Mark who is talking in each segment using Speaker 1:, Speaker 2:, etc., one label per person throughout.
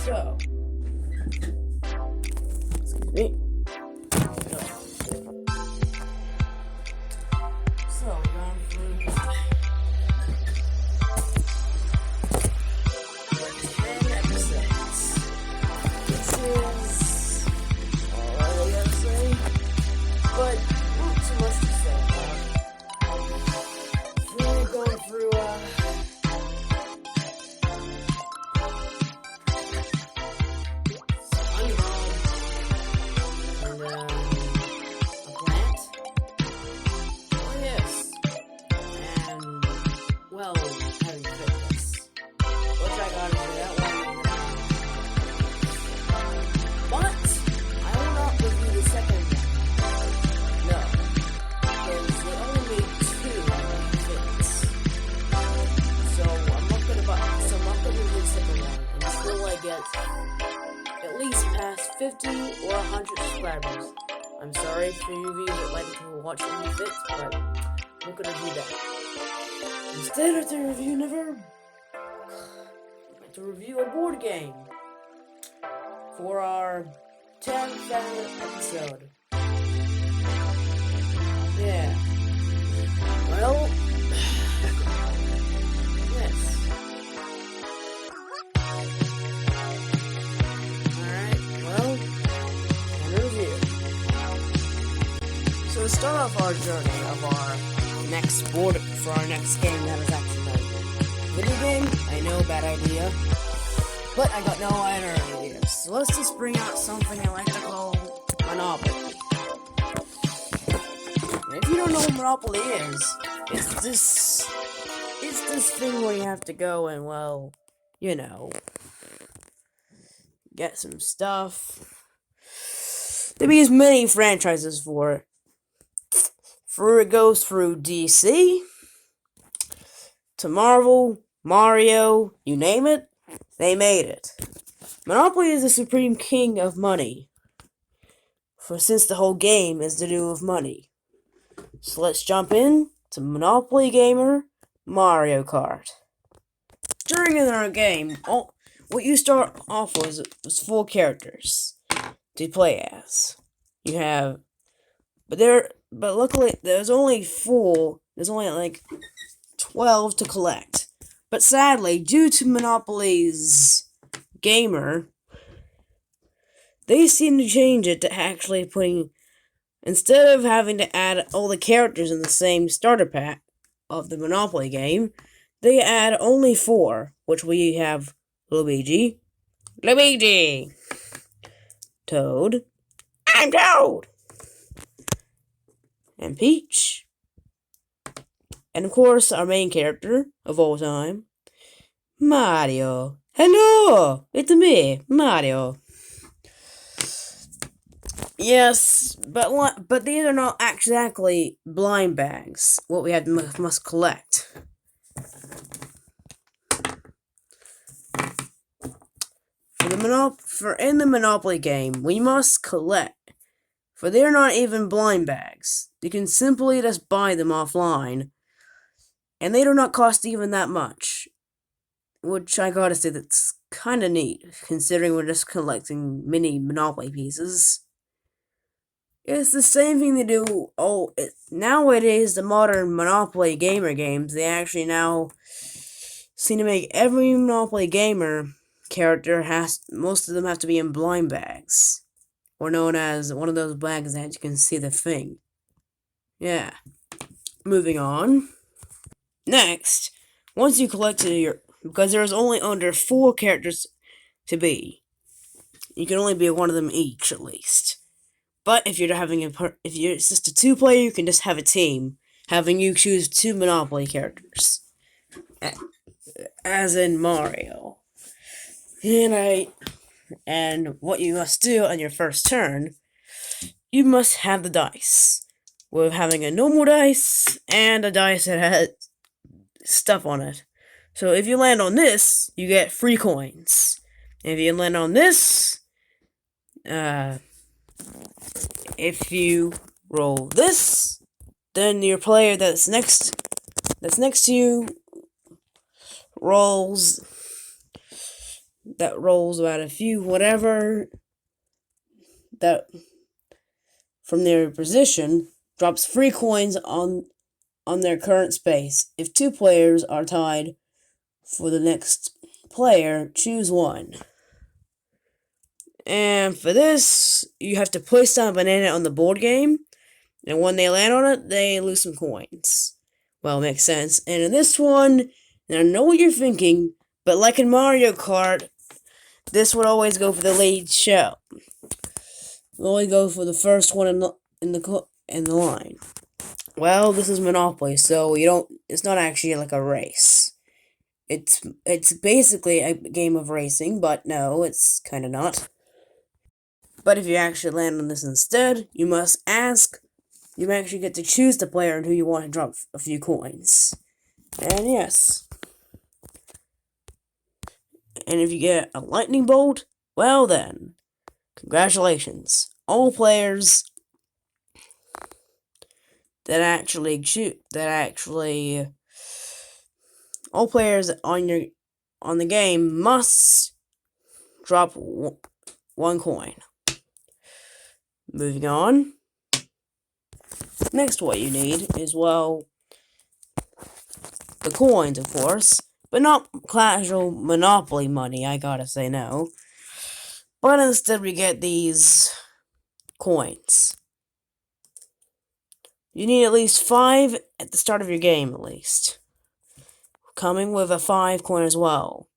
Speaker 1: So, excuse me. So, we're going through 10 episodes, which is all I gotta say, but not too much to say. We're going through, well, having fitness. Which I got into that one. But I will not review the second one. No. Because they only made 2 fits. So I'm not gonna review the second one until I get at least past 50 or 100 subscribers. I'm sorry for you of you that like to watch any fits, but I'm not gonna do that. Instead, I like to review a board game for our 10th episode. Yeah. Well, yes. Alright, well, and review. So to start off our journey of our next board for our next game that is actually a video game. I know, bad idea, but I got no other ideas. So let's just bring out something I like to call Monopoly. And if you don't know what Monopoly is, it's this thing where you have to go and, well, you know, get some stuff. There be as many franchises for it. It goes through DC to Marvel, Mario, you name it, they made it. Monopoly is the supreme king of money, since the whole game is to do with money. So let's jump in to Monopoly Gamer Mario Kart. During our game, what you start off with was 4 characters to play as. You have, but luckily there's only 4. There's only like 12 to collect. But sadly, due to Monopoly's Gamer, they seem to change it to actually putting, instead of having to add all the characters in the same starter pack of the Monopoly game, they add only 4, which we have Luigi, Toad, I'm Toad, and Peach. And of course, our main character of all time, Mario. Hello! It's me, Mario. Yes, but these are not exactly blind bags, what we must collect. In the Monopoly game, we must collect, for they're not even blind bags. You can simply just buy them offline, and they do not cost even that much. Which I gotta say, that's kinda neat, considering we're just collecting mini Monopoly pieces. It's the same thing they do. Nowadays, the modern Monopoly Gamer games, they actually now seem to make every Monopoly Gamer character most of them have to be in blind bags, or known as one of those bags that you can see the thing. Yeah. Moving on. Next, once you collected because there's only under 4 characters to be, you can only be one of them each at least. But if it's just a 2-player, you can just have a team, having you choose 2 Monopoly characters, as in Mario. And what you must do on your first turn, you must have the dice, with having a normal dice and a dice that has stuff on it. So if you land on this, you get free coins. If you land on this, if you roll this, then your player that's next to you rolls that rolls about a few whatever that from their position drops 3 coins on their current space. If 2 players are tied for the next player, choose one. And for this, you have to place down a banana on the board game, and when they land on it, they lose some coins. Well, makes sense. And in this one, and I know what you're thinking, but like in Mario Kart, this would always go for the lead show. We always go for the first one in the line. Well, this is Monopoly, so it's not actually like a race. It's basically a game of racing, but no, it's kind of not. But if you actually land on this instead, you actually get to choose the player and who you want to drop a few coins. And yes. And if you get a lightning bolt, well then, congratulations. All players all players on the game must drop 1 coin. Moving on. Next, what you need is, well, the coins, of course, but not casual Monopoly money, I gotta say no. But instead, we get these coins. You need at least 5 at the start of your game, at least. Coming with a 5 coin as well.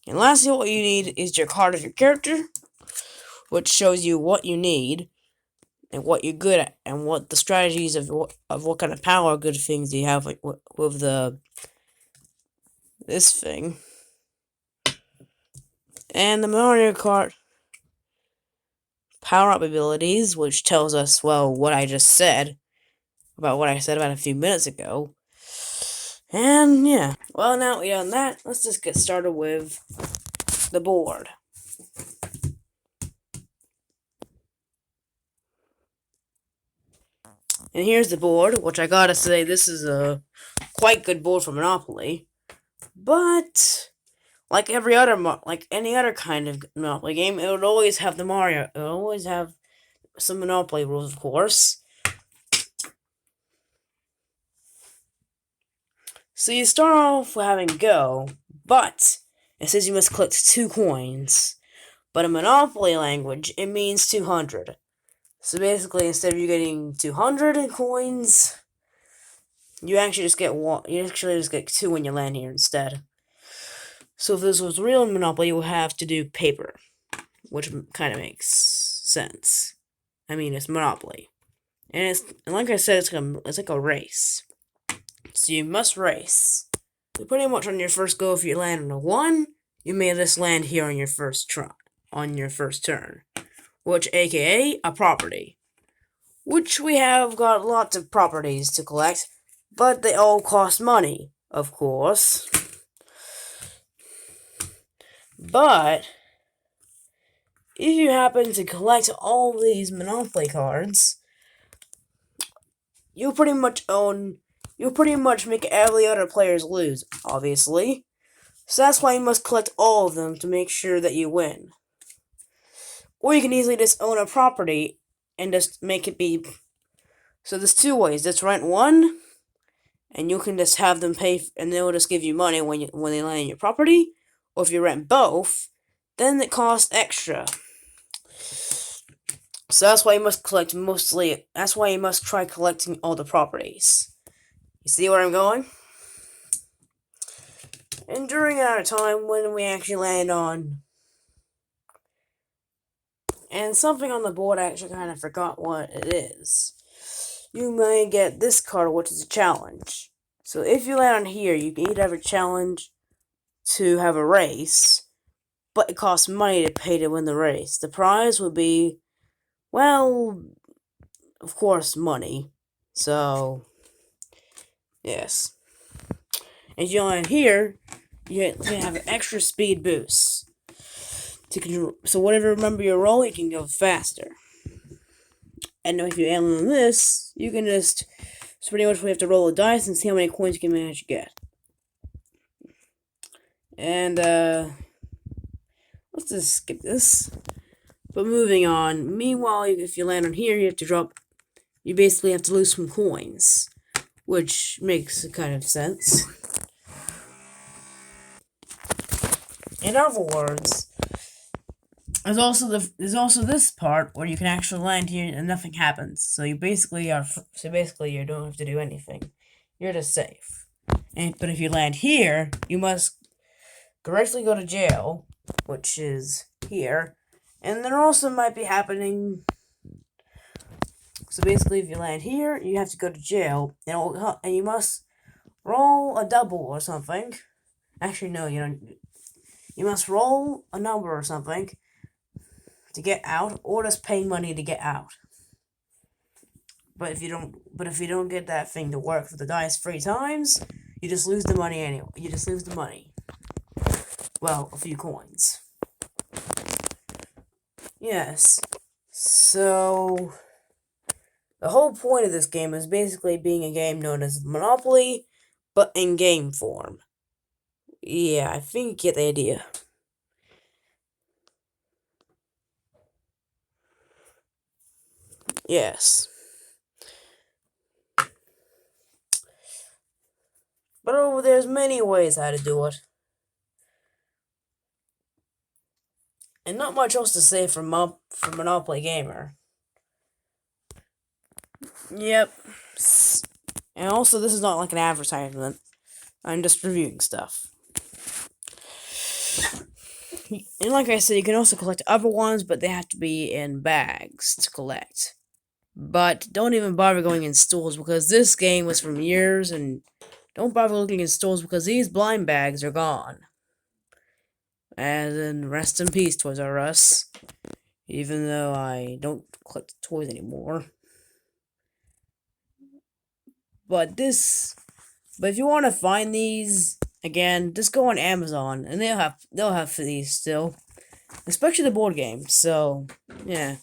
Speaker 1: And lastly, what you need is your card of your character, which shows you what you need and what you're good at, and what the strategies of what kind of power good things you have with this thing. And the Mario Kart power-up abilities, which tells us, well, what I just said about a few minutes ago. And yeah, well, now we done that, let's just get started with the board. And here's the board, which I gotta say, this is a quite good board for Monopoly. But like any other kind of Monopoly game, it would always have it would always have some Monopoly rules, of course. So you start off with having go, but it says you must collect 2 coins. But in Monopoly language, it means 200. So basically, instead of you getting 200 coins, you actually just get 1. You actually just get 2 when you land here instead. So if this was real Monopoly, you would have to do paper, which kind of makes sense. I mean, it's Monopoly, and like I said, it's like a race. So you must race. So pretty much on your first go, if you land on a 1, you may just land here on your first turn, which aka a property. Which we have got lots of properties to collect, but they all cost money, of course. But if you happen to collect all these Monopoly cards, you'll pretty much make every other players lose, obviously. So that's why you must collect all of them to make sure that you win. Or you can easily just own a property and just make it be. So there's 2 ways. Just rent one, and you can just have them pay, and they'll just give you money when they land on your property. Or if you rent both, then it costs extra. So that's why you must that's why you must try collecting all the properties. You see where I'm going? And during our time when we actually land on, and something on the board, I actually kind of forgot what it is. You may get this card, which is a challenge. So if you land on here, you can either have a challenge to have a race, but it costs money to pay to win the race. The prize would be, well, of course, money. So, yes. If you land here, you can have an extra speed boost. So whatever number you roll, you can go faster. And if you land on this, you can just. So pretty much we have to roll a dice and see how many coins you can manage to get. And let's just skip this. But moving on. Meanwhile, if you land on here, you have to drop. You basically have to lose some coins, which makes a kind of sense. In other words, there's also this part where you can actually land here and nothing happens. So you basically you don't have to do anything. You're just safe. But if you land here, you must correctly go to jail, which is here. And there also might be happening. So basically, if you land here, you have to go to jail, and you must roll a double or something. Actually, no, you don't. You must roll a number or something to get out, or just pay money to get out. But if you don't get that thing to work for the dice 3 times, you just lose the money anyway. You just lose the money. Well, a few coins. Yes. So the whole point of this game is basically being a game known as Monopoly, but in game form. Yeah, I think you get the idea. Yes. But there's many ways how to do it. And not much else to say for Monopoly Gamer. Yep. And also, this is not like an advertisement. I'm just reviewing stuff. And like I said, you can also collect other ones, but they have to be in bags to collect. But don't even bother going in stores, because this game was from years, and don't bother looking in stores because these blind bags are gone. As in, rest in peace, Toys R Us. Even though I don't collect toys anymore. But if you want to find these, again, just go on Amazon, and they'll have these still. Especially the board game, so, yeah.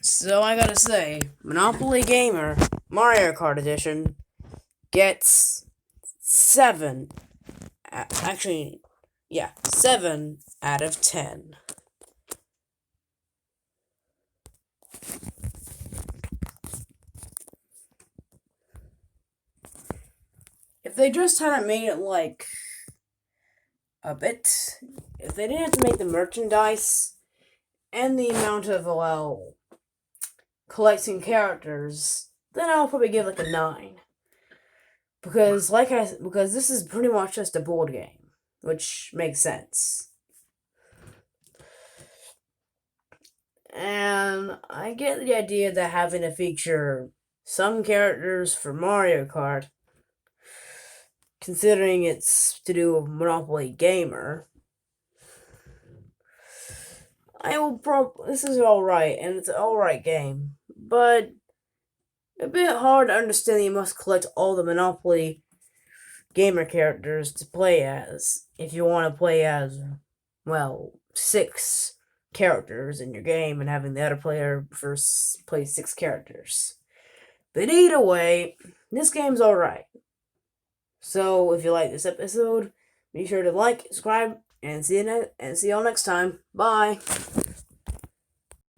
Speaker 1: So I gotta say, Monopoly Gamer Mario Kart Edition gets 7. Actually, yeah, 7 out of 10. If they just hadn't made it like a bit, if they didn't have to make the merchandise and the amount of, well, collecting characters, then I'll probably give like a 9. Because this is pretty much just a board game, which makes sense. And I get the idea that having to feature some characters for Mario Kart, considering it's to do with Monopoly Gamer, this is alright, and it's an alright game, but a bit hard to understand that you must collect all the Monopoly Gamer characters to play as, if you want to play as, well, 6 characters in your game, and having the other player first play 6 characters. But either way, this game's alright. So, if you like this episode, be sure to like, subscribe, and see y'all next time. Bye!